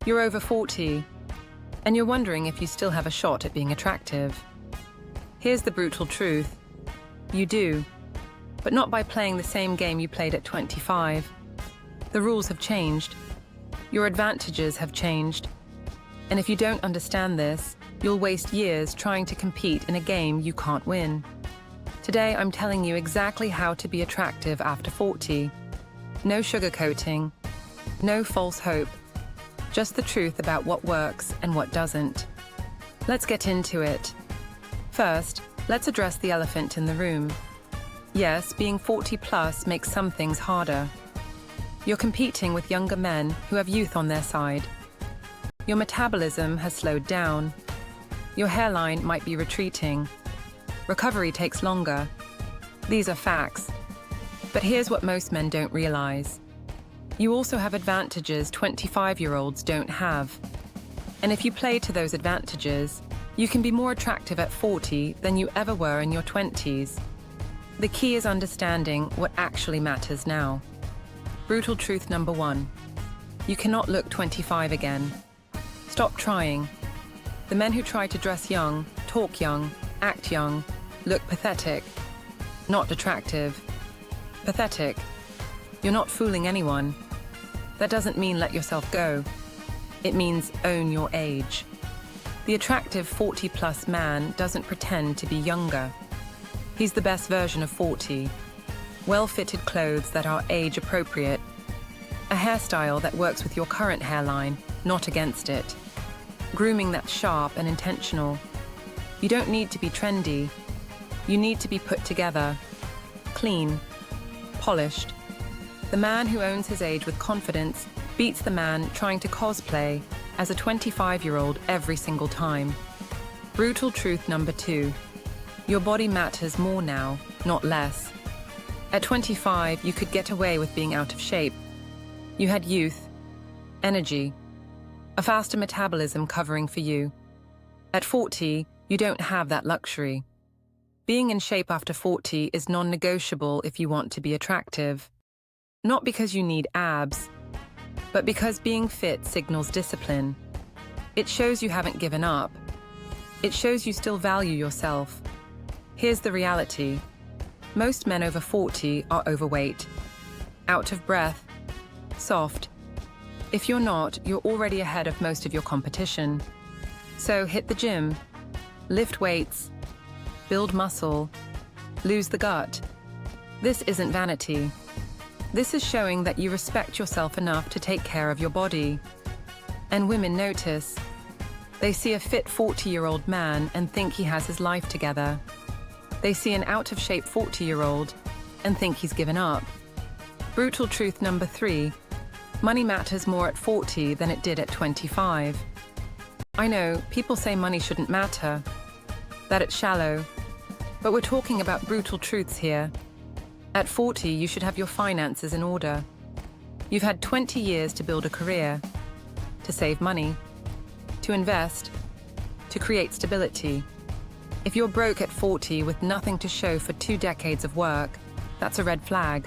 You're over 40, and you're wondering if you still have a shot at being attractive. Here's the brutal truth. You do, but not by playing the same game you played at 25. The rules have changed. Your advantages have changed. And if you don't understand this, you'll waste years trying to compete in a game you can't win. Today, I'm telling you exactly how to be attractive after 40. No sugarcoating, no false hope, just the truth about what works and what doesn't. Let's get into it. First, let's address the elephant in the room. Yes, being 40 plus makes some things harder. You're competing with younger men who have youth on their side. Your metabolism has slowed down. Your hairline might be retreating. Recovery takes longer. These are facts. But here's what most men don't realize. You also have advantages 25-year-olds don't have. And if you play to those advantages, you can be more attractive at 40 than you ever were in your 20s. The key is understanding what actually matters now. Brutal truth number 1. You cannot look 25 again. Stop trying. The men who try to dress young, talk young, act young, look pathetic. Not attractive. Pathetic. You're not fooling anyone. That doesn't mean let yourself go. It means own your age. The attractive 40-plus man doesn't pretend to be younger. He's the best version of 40. Well-fitted clothes that are age-appropriate. A hairstyle that works with your current hairline, not against it. Grooming that's sharp and intentional. You don't need to be trendy. You need to be put together. Clean. Polished. The man who owns his age with confidence beats the man trying to cosplay as a 25-year-old every single time. Brutal truth number 2. Your body matters more now, not less. At 25, you could get away with being out of shape. You had youth, energy, a faster metabolism covering for you. At 40, you don't have that luxury. Being in shape after 40 is non-negotiable if you want to be attractive. Not because you need abs, but because being fit signals discipline. It shows you haven't given up. It shows you still value yourself. Here's the reality. Most men over 40 are overweight, out of breath, soft. If you're not, you're already ahead of most of your competition. So hit the gym, lift weights, build muscle, lose the gut. This isn't vanity. This is showing that you respect yourself enough to take care of your body. And women notice. They see a fit 40-year-old man and think he has his life together. They see an out-of-shape 40-year-old and think he's given up. Brutal truth number 3. Money matters more at 40 than it did at 25. I know, people say money shouldn't matter, that it's shallow. But we're talking about brutal truths here. At 40, you should have your finances in order. You've had 20 years to build a career, to save money, to invest, to create stability. If you're broke at 40 with nothing to show for 2 decades of work, that's a red flag.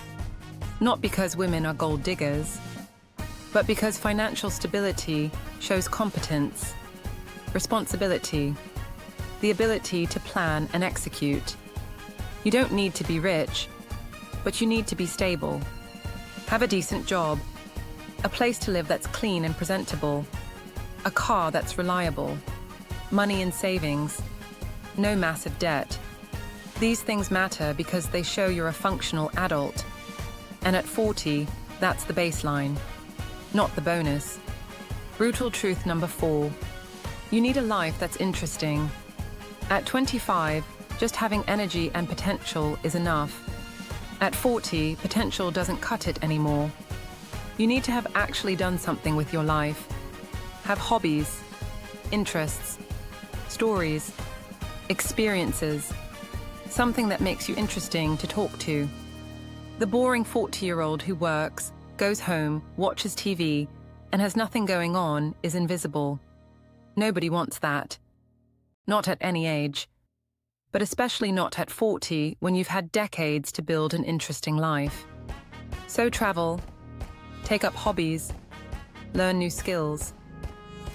Not because women are gold diggers, but because financial stability shows competence, responsibility, the ability to plan and execute. You don't need to be rich, but you need to be stable. Have a decent job, a place to live that's clean and presentable, a car that's reliable, money in savings, no massive debt. These things matter because they show you're a functional adult. And at 40, that's the baseline, not the bonus. Brutal truth number 4. You need a life that's interesting. At 25, just having energy and potential is enough. At 40, potential doesn't cut it anymore. You need to have actually done something with your life. Have hobbies, interests, stories, experiences, something that makes you interesting to talk to. The boring 40-year-old who works, goes home, watches TV, and has nothing going on is invisible. Nobody wants that. Not at any age. But especially not at 40 when you've had decades to build an interesting life. So travel, take up hobbies, learn new skills,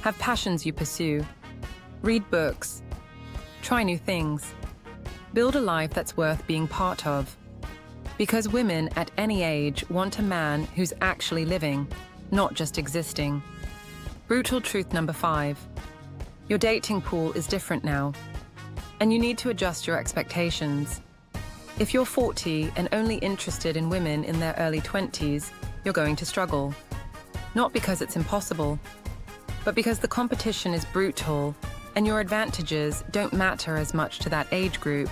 Have passions you pursue. Read books. Try new things. Build a life that's worth being part of. Because women at any age want a man who's actually living, not just existing. Brutal truth number 5. Your dating pool is different now, and you need to adjust your expectations. If you're 40 and only interested in women in their early 20s, you're going to struggle. Not because it's impossible, but because the competition is brutal and your advantages don't matter as much to that age group.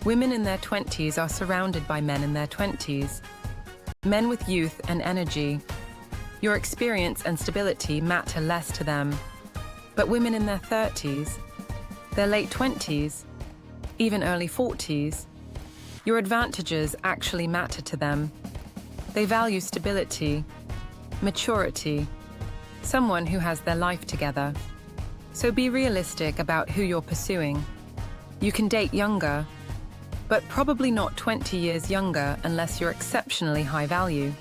Women in their 20s are surrounded by men in their 20s. Men with youth and energy. Your experience and stability matter less to them. But women in their 30s, their late 20s, even early 40s, your advantages actually matter to them. They value stability, maturity, someone who has their life together. So be realistic about who you're pursuing. You can date younger, but probably not 20 years younger unless you're exceptionally high value.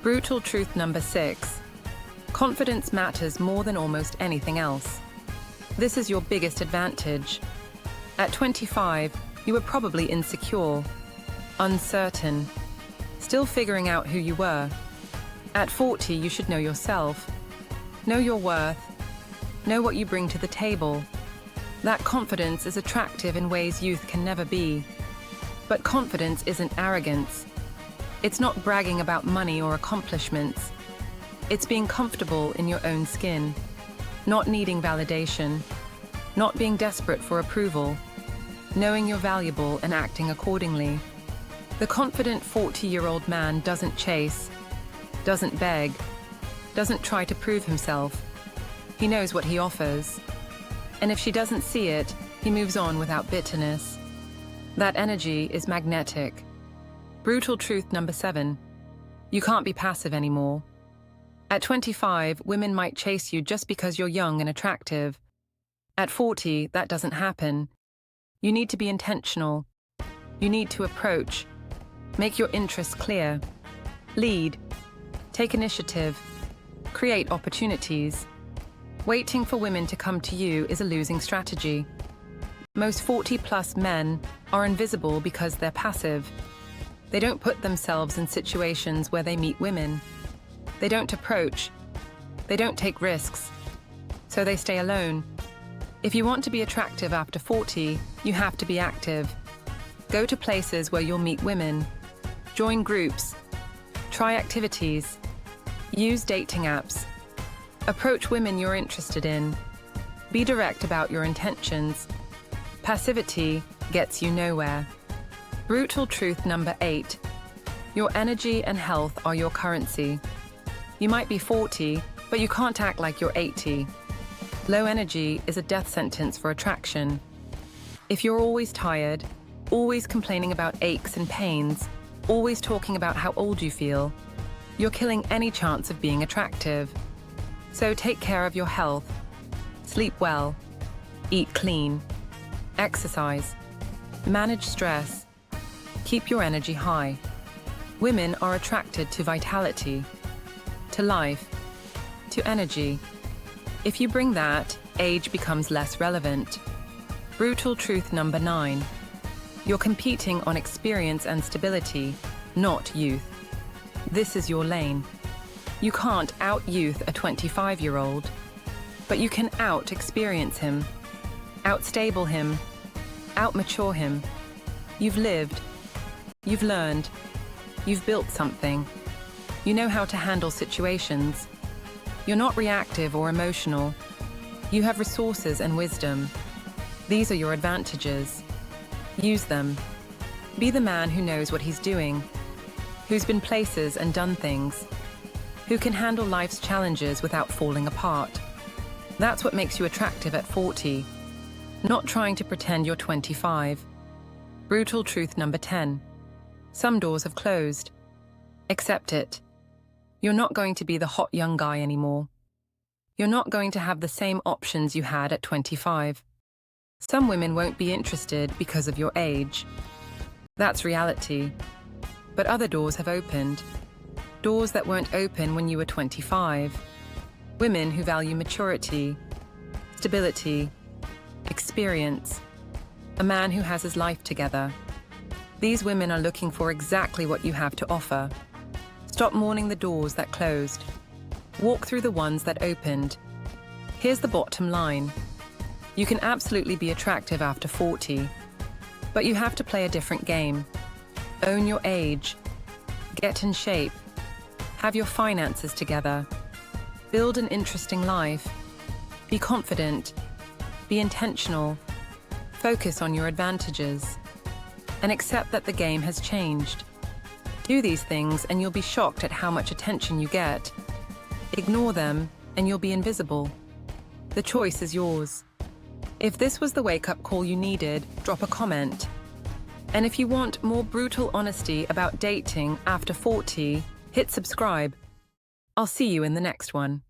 Brutal truth number 6. Confidence matters more than almost anything else. This is your biggest advantage. At 25, you were probably insecure, uncertain, still figuring out who you were. At 40, you should know yourself, know your worth, know what you bring to the table. That confidence is attractive in ways youth can never be. But confidence isn't arrogance. It's not bragging about money or accomplishments. It's being comfortable in your own skin, not needing validation, not being desperate for approval, knowing you're valuable and acting accordingly. The confident 40-year-old man doesn't chase, doesn't beg, doesn't try to prove himself. He knows what he offers. And if she doesn't see it, he moves on without bitterness. That energy is magnetic. Brutal truth number 7. You can't be passive anymore. At 25, women might chase you just because you're young and attractive. At 40, that doesn't happen. You need to be intentional. You need to approach. Make your interests clear. Lead. Take initiative. Create opportunities. Waiting for women to come to you is a losing strategy. Most 40-plus men are invisible because they're passive. They don't put themselves in situations where they meet women. They don't approach. They don't take risks. So they stay alone. If you want to be attractive after 40, you have to be active. Go to places where you'll meet women. Join groups. Try activities. Use dating apps. Approach women you're interested in. Be direct about your intentions. Passivity gets you nowhere. Brutal truth number 8. Your energy and health are your currency. You might be 40, but you can't act like you're 80. Low energy is a death sentence for attraction. If you're always tired, always complaining about aches and pains, always talking about how old you feel, you're killing any chance of being attractive. So take care of your health. Sleep well. Eat clean. Exercise. Manage stress. Keep your energy high. Women are attracted to vitality, to life, to energy. If you bring that, age becomes less relevant. Brutal truth number 9. You're competing on experience and stability, not youth. This is your lane. You can't out-youth a 25-year-old, but you can out-experience him, out-stable him, out-mature him. You've lived. You've learned. You've built something. You know how to handle situations. You're not reactive or emotional. You have resources and wisdom. These are your advantages. Use them. Be the man who knows what he's doing, who's been places and done things, who can handle life's challenges without falling apart. That's what makes you attractive at 40, not trying to pretend you're 25. Brutal truth number 10. Some doors have closed. Accept it. You're not going to be the hot young guy anymore. You're not going to have the same options you had at 25. Some women won't be interested because of your age. That's reality. But other doors have opened. Doors that weren't open when you were 25. Women who value maturity, stability, experience, a man who has his life together. These women are looking for exactly what you have to offer. Stop mourning the doors that closed. Walk through the ones that opened. Here's the bottom line. You can absolutely be attractive after 40, but you have to play a different game. Own your age. Get in shape. Have your finances together. Build an interesting life. Be confident. Be intentional. Focus on your advantages. And accept that the game has changed. Do these things and you'll be shocked at how much attention you get. Ignore them and you'll be invisible. The choice is yours. If this was the wake-up call you needed, drop a comment. And if you want more brutal honesty about dating after 40, hit subscribe. I'll see you in the next one.